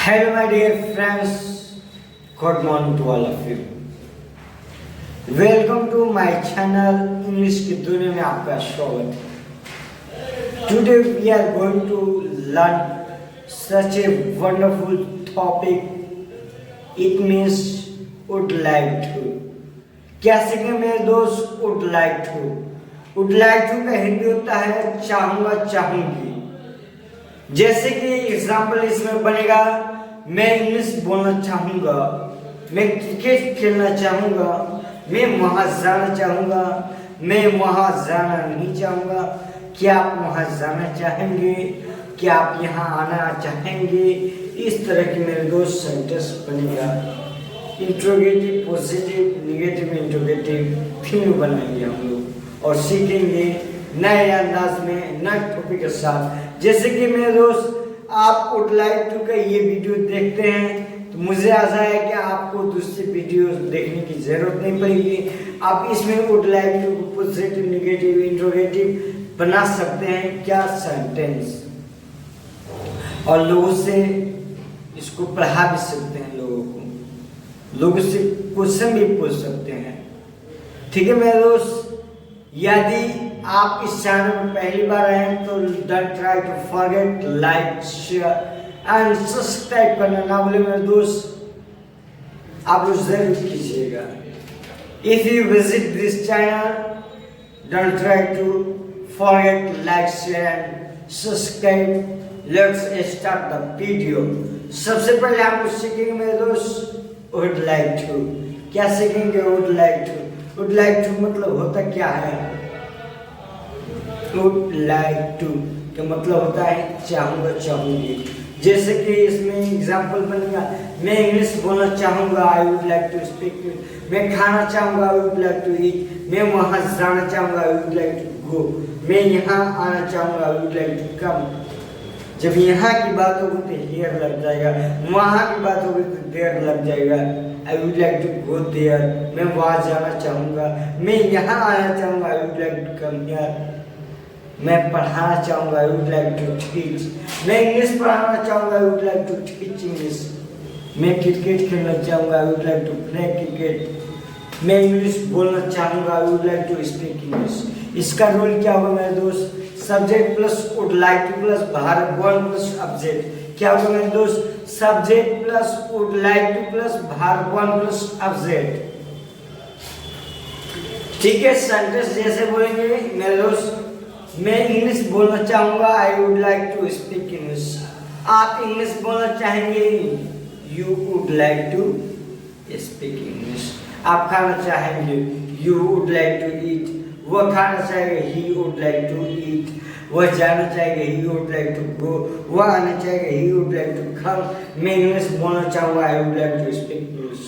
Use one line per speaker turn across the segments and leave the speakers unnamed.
Hello my dear friends, good morning to all of you. Welcome to my channel English की दुनिया में आपका स्वागत है. Today we are going to learn such a wonderful topic. It means would like to. क्या सीखेंगे मेरे दोस्त? would like to. would like to का हिंदी होता है चाहूंगा चाहूंगी. जैसे कि एग्जाम्पल इसमें बनेगा, मैं इंग्लिश बोलना चाहूंगा, मैं क्रिकेट खेलना चाहूंगा, मैं वहां जाना चाहूंगा, मैं वहां जाना नहीं चाहूंगा. क्या आप वहां जाना चाहेंगे? क्या आप यहाँ आना चाहेंगे? इस तरह की मेरे दोस्त सेंटेंस बनेगा. इंट्रोगेटिव, पॉजिटिव, निगेटिव, इंट्रोगेटिव तीनों बनाएंगे हम लोग और सीखेंगे नए अंदाज में नए टॉपिक के साथ. जैसे कि मेरे दोस्त आप वुड लाइक टू का ये वीडियो देखते हैं तो मुझे आशा है कि आपको दूसरी वीडियो देखने की जरूरत नहीं पड़ेगी. आप इसमें would like to positive, negative, interrogative बना सकते हैं क्या सेंटेंस और लोगों से इसको पढ़ा भी सकते हैं. लोगों से क्वेश्चन भी पूछ सकते हैं. ठीक है मेरे दोस्त, यदि आप इस चैनल में पहली बार आए हैं तो don't try to forget like, share and subscribe करना ना भूलें मेरे दोस्त. आप लोग जरूर कीजिएगा. If you visit this channel don't try to forget like, share and subscribe. Let's start the video. सबसे पहले आप लोग सीखेंगे मेरे दोस्त वुड लाइक टू. क्या सीखेंगे? Would like to. Would like to मतलब होता क्या है? वुड लाइक टू का मतलब होता है चाहूंगा चाहूंगी. जैसे कि इसमें एग्जांपल बनेगा, मैं इंग्लिश बोलना चाहूंगा, I would like to speak. मैं खाना चाहूंगा, I would like to eat. मैं वहां जाना चाहूंगा, I would like to go. मैं यहाँ आना चाहूंगा, I would like to come. जब यहाँ की बात होगी तो हियर लग जाएगा, वहाँ की बात होगी तो देयर लग जाएगा. I would like to go there. मैं वहाँ जाना चाहूंगा. मैं यहाँ आना चाहूंगा, I would like to come here. मैं पढ़ाना चाहूंगा, I would like to teach. मैं इंग्लिश पढ़ाना चाहूंगा, I would like to teach English. मैं क्रिकेट खेलना चाहूंगा, I would like to play cricket. मैं इंग्लिश बोलना चाहूंगा, I would like to speak English. इसका रूल क्या होगा मेरे दोस्त? Subject plus would like to plus verb one plus object. क्या होगा मेरे दोस्त? Subject plus would like to plus verb one plus object. ठीक है, सेंटेंस जैसे बोलेंगे मेरे दोस्त, मैं इंग्लिश बोलना चाहूंगा, I would like to speak English. आप इंग्लिश बोलना चाहेंगे, you would like to speak English. आप खाना चाहेंगे, you would like to eat. वह खाना चाहेगा, he would like to eat. वह जाना चाहेगा, he would like to go. वह आना चाहेगा, he would like to come. मैं इंग्लिश बोलना चाहूंगा, I would like to speak English.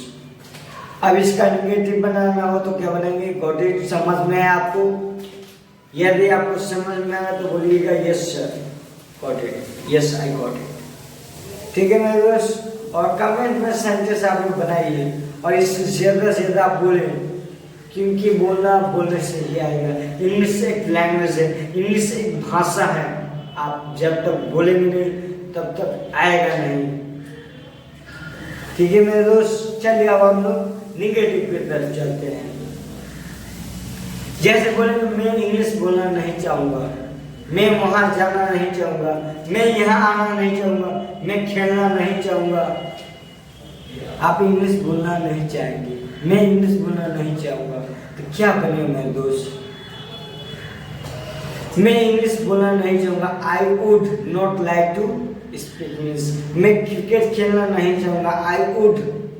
अब इसका नेगेटिव बनाना हो तो क्या बनाएंगे? Got it. समझ में है आपको? यदि आपको समझ में आया तो बोलिएगा yes sir, got it. Yes I got it. ठीक है मेरे दोस्त, और कमेंट में सेंटेंस आप लोग बनाइए और इससे ज्यादा से ज्यादा आप बोलें, क्योंकि बोलने से ही आएगा. इंग्लिश एक लैंग्वेज है, इंग्लिश एक भाषा है. आप जब तक बोलेंगे नहीं तब तक आएगा नहीं. ठीक है मेरे दोस्त, चलिए अब हम लोग निगेटिव की तरफ चलते हैं. जैसे बोलेंगे, मैं इंग्लिश बोलना नहीं चाहूंगा, मैं वहां जाना नहीं चाहूंगा, मैं यहाँ आना नहीं चाहूंगा, मैं खेलना नहीं चाहूंगा. आप इंग्लिश बोलना नहीं चाहेंगे, मैं इंग्लिश बोलना नहीं चाहूंगा, तो क्या बनेगा मेरे दोस्त? मैं इंग्लिश बोलना नहीं चाहूंगा, I would not like to speak English. मैं क्रिकेट खेलना नहीं चाहूंगा, I would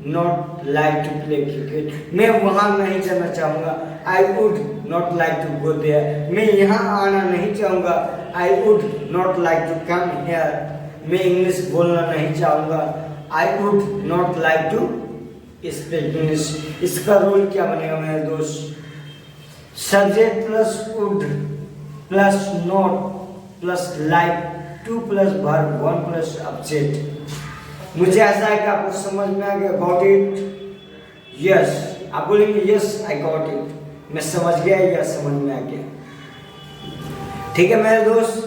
not like to play cricket. मैं वहां नहीं जाना चाहूंगा, I would not like to go there. मैं यहाँ आना नहीं चाहूंगा, I would not like to come here. मैं इंग्लिश बोलना नहीं चाहूंगा, I would not like to speak English. इसका रूल क्या बनेगा मेरे दोस्त? Subject plus would plus not plus like, to plus verb one plus object. मुझे ऐसा है कि आपको समझ में आ गया. Got it. यस, आप बोलेंगे यस आई गॉट इट. मैं समझ गया या समझ में आ गया. ठीक है मेरे दोस्त,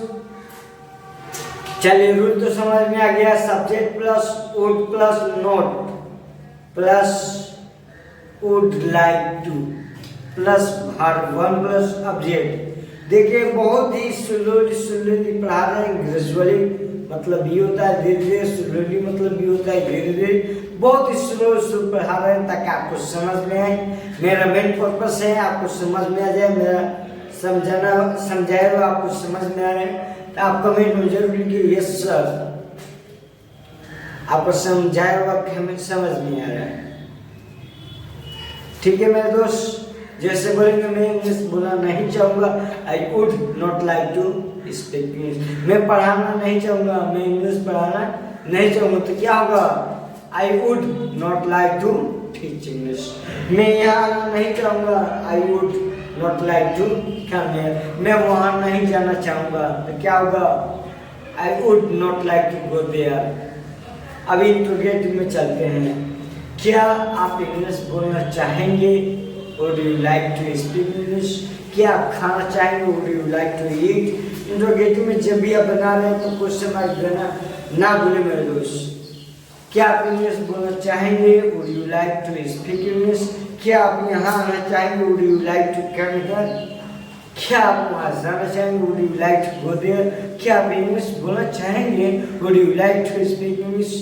चलिए रूल तो समझ में आ गया। Subject plus would plus not plus would like to plus verb 1 plus object. देखिए बहुत ही स्लोली पढ़ा रहे हैं। ग्रेजुअली मतलब ये होता है धीरे धीरे, स्लोली मतलब ये होता है धीरे धीरे। बहुत ही स्लो पढ़ा रहे हैं ताकि आपको समझ में आए। मेरा मेन पर्पस है आपको समझ में आ जाए, मेरा समझाया हुआ आपको समझ में आ रहा है तो आप कमेंट में जरूर लिखिए यस सर, आपको समझाया हुआ कमेंट समझ में आ रहा है। ठीक है मेरे दोस्त, जैसे बोलेंगे मैं इंग्लिश बोलना नहीं चाहूँगा, I would not like to speak English. मैं पढ़ाना नहीं चाहूँगा, मैं इंग्लिश पढ़ाना नहीं चाहूँगा तो क्या होगा, I would not like to teach English. मैं यहाँ आना नहीं चाहूँगा, I would not like to come here. मैं वहाँ नहीं जाना चाहूँगा तो क्या होगा, I would not like to go there. अभी इंट्रोगेटिव में चलते हैं। क्या आप इंग्लिश बोलना चाहेंगे? Would you like to speak English? क्या आप खाना चाहेंगे? Would you like to eat? Interrogative में जब भी आप बना रहे हैं तो क्वेश्चन मार्क देना ना भूले मेरे दोस्त। क्या आप इंग्लिश बोलना चाहेंगे? Would you like to speak English? क्या आप यहाँ आना चाहेंगे? Would you like to come here? क्या आप वहाँ जाना चाहेंगे? Would you like to go there? क्या आप इंग्लिश बोलना चाहेंगे? Would you like to speak English?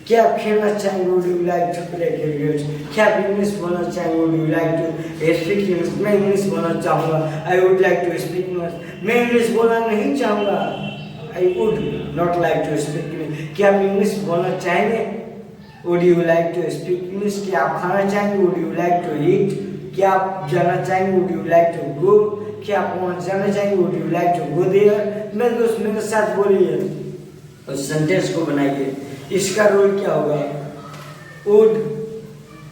क्या आप खेलना चाहेंगे? Would you like to play cricket? क्या आप इंग्लिश बोलना चाहेंगे? Would you like to speak English? मैं इंग्लिश बोलना चाहूँगा, I would like to speak English। मैं इंग्लिश बोलना नहीं चाहूँगा, I would not like to speak English। क्या आप इंग्लिश बोलना चाहेंगे? Would you like to speak English? क्या आप खाना चाहेंगे? Would you like to eat? क्या आप जाना चाहेंगे? Would you like to go? क्या आप वहाँ जाना चाहेंगे? Would you like to go there? मेरे दोस्त मेरे साथ बोलिए और सेंटेंस को बनाइए। इसका रोल क्या होगा, वुड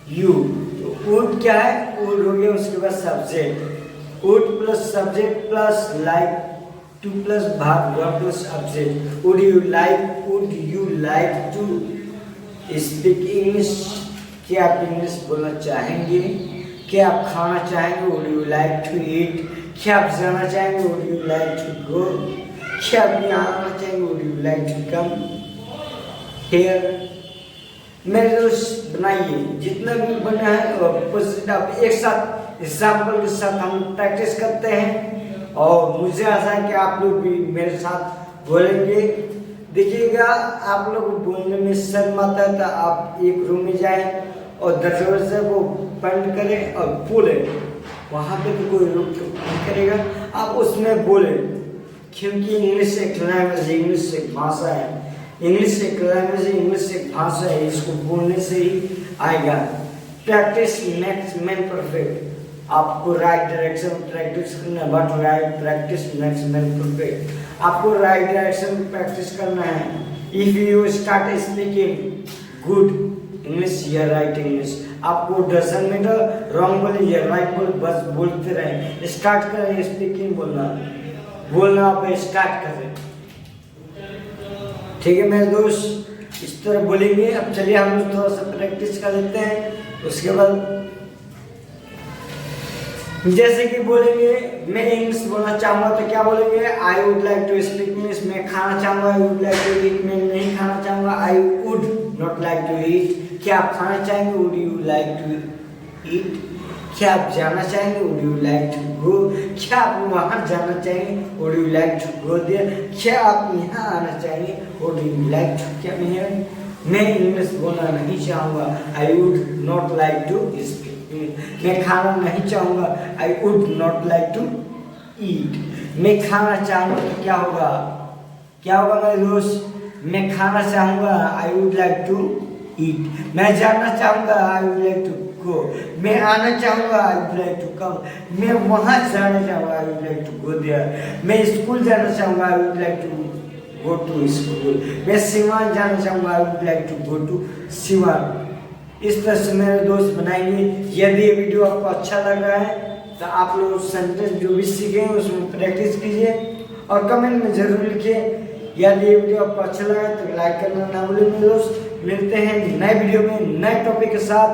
यू। वुड क्या है, वुड हो गया, उसके बाद subject, would plus subject plus like to plus verb 1 plus object. Would you like to speak English? क्या आप इंग्लिश बोलना चाहेंगे? क्या आप खाना चाहेंगे? Would you like to eat? क्या आप जाना चाहेंगे? Would you like to go? क्या आप यहाँ आना चाहेंगे? Would you like to come here? मेरे दोस्त बनाइए जितना भी बना है आप एक साथ एग्जाम्पल के साथ हम प्रैक्टिस करते हैं और मुझे आशा है कि आप लोग भी मेरे साथ बोलेंगे। देखिएगा आप लोग बोलने में शर्म आता है तो आप एक रूम में जाएं और दरवाजे को बंद करें और बोले, वहाँ पे तो कोई रोक नहीं करेगा, आप उसमें बोले क्योंकि इंग्लिश एक लैंग्वेज, इंग्लिश एक भाषा है, इंग्लिश एक लैंग्वेज, इंग्लिश एक भाषा है, इसको बोलने से ही आएगा। Practice makes man perfect. आपको राइट डायरेक्शन में प्रैक्टिस करना है, but right practice makes man perfect. आपको राइट डायरेक्शन में प्रैक्टिस करना है। If you start speaking good English या राइट इंग्लिश, आपको डजंट मैटर रॉन्ग बोले या राइट बोले, बस बोलते रहे। स्टार्ट करें स्पीकिंग बोलना आप स्टार्ट करें। ठीक है मेरे दोस्त, इस तरह बोलेंगे। अब चलिए हम लोग थोड़ा सा प्रैक्टिस कर लेते हैं। उसके बाद जैसे कि बोलेंगे मैं इंग्लिश बोलना चाहूँगा तो क्या बोलेंगे, I would like to speak English. मैं खाना चाहूँगा, I would like to eat. मैं नहीं खाना चाहूँगा, I would not like to eat. क्या आप खाना चाहेंगे? Would you like to eat. क्या आप जाना चाहेंगे? Would you like to go. क्या आप वहाँ जाना चाहेंगे? Would you like to go there. क्या आप यहाँ आना चाहेंगे? Would you like to come here. मैं इंग्लिश बोलना नहीं चाहूँगा, I would not like to speak English. मैं खाना नहीं चाहूँगा, I would not like to eat. मैं खाना चाहूँगा तो क्या होगा, क्या होगा मेरे दोस्त, मैं खाना चाहूँगा, I would like to eat. मैं जाना चाहूँगा, I would like to go. मैं आना चाहूँगा, I would like to come. मैं वहाँ जाना चाहूँगा, I would like to go there. मैं स्कूल जाना चाहूँगा, I would like to go to school. मैं सिवान जाना चाहूँगा, I would like to go to Siwan. इस तरह से मेरे दोस्त बनाएंगे। यदि ये वीडियो आपको अच्छा लग रहा है तो आप लोग सेंटेंस जो भी सीखेंगे उसमें प्रैक्टिस कीजिए और कमेंट में जरूर लिखिए। यदि ये वीडियो आपको अच्छा लगा तो लाइक करना ना भूलें मेरे दोस्त। मिलते हैं नए वीडियो में नए टॉपिक के साथ,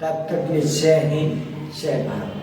तब तक के लिए जय हिंद जय भारत।